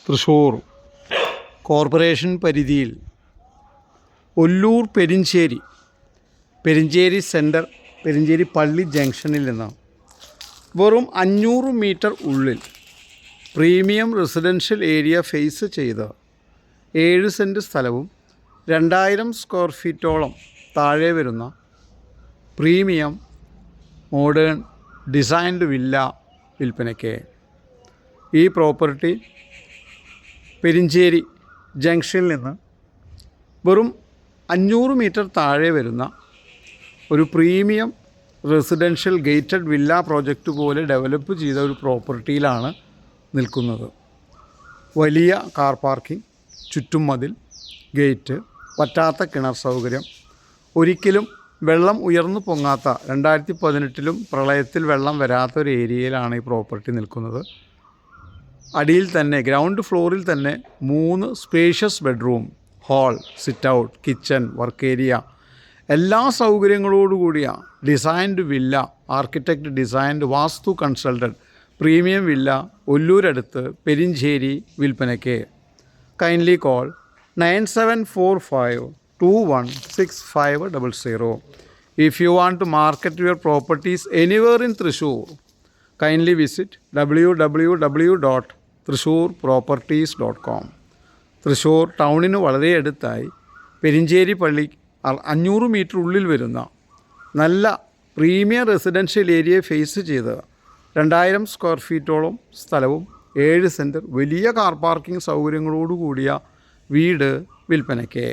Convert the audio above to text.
Thrissur corporation പരിധിയിൽ Ollur Perincheri centre Perincheri പള്ളി ജംഗ്ഷനിൽ നിന്ന് വെറും 500 മീറ്റർ ഉള്ളിൽ പ്രീമിയം റെസിഡൻഷ്യൽ ഏരിയ ഫേസ് ചെയ്ത് 7 സെൻറ്റ് സ്ഥലവും 2000 സ്ക്വയർ ഫീറ്റോളം താഴെ വരുന്ന പ്രീമിയം മോഡേൺ ഡിസൈൻഡ് വില്ല വിൽപ്പനയ്ക്ക്. ഈ പ്രോപ്പർട്ടി പെരിഞ്ചേരി ജംഗ്ഷനിൽ നിന്ന് വെറും 500 മീറ്റർ താഴെ വരുന്ന ഒരു premium residential gated villa project പോലെ ഡെവലപ്പ് ചെയ്ത ഒരു പ്രോപ്പർട്ടിയിലാണ് നിൽക്കുന്നത്. വലിയ കാർ പാർക്കിംഗ്, ചുറ്റും മതിൽ, ഗേറ്റ്, പറ്റാത്ത കിണർ സൗകര്യം, ഒരിക്കലും വെള്ളം ഉയർന്നു പൊങ്ങാത്ത 2018 പ്രളയത്തിൽ വെള്ളം വരാത്ത ഒരു ഏരിയയിലാണ് ഈ പ്രോപ്പർട്ടി നിൽക്കുന്നത്. അടിയിൽ തന്നെ ഗ്രൗണ്ട് ഫ്ലോറിൽ തന്നെ 3 spacious bedroom, hall, sit out, kitchen, work area എല്ലാ സൗകര്യങ്ങളോടുകൂടിയ ഡിസൈൻഡ് വില്ല, ആർക്കിടെക്റ്റ് ഡിസൈൻഡ് വാസ്തു കൺസൾട്ടഡ് പ്രീമിയം വില്ല ഒല്ലൂരടുത്ത് പെരിഞ്ചേരി വിൽപ്പനയ്ക്ക്. Kindly call 9745216500. If you want to market your properties anywhere in Thrissur, kindly visit www.thrissurproperties.com. Thrissur ടൗണിന് വളരെ അടുത്തായി പെരിഞ്ചേരി പള്ളി 500 metre ഉള്ളിൽ വരുന്ന നല്ല premium residential area face ചെയ്ത് 2000 സ്ക്വയർ ഫീറ്റോളം സ്ഥലവും 7 സെൻറ്റ് വലിയ കാർ പാർക്കിംഗ് സൗകര്യങ്ങളോടുകൂടിയ വീട് വിൽപ്പനയ്ക്ക്.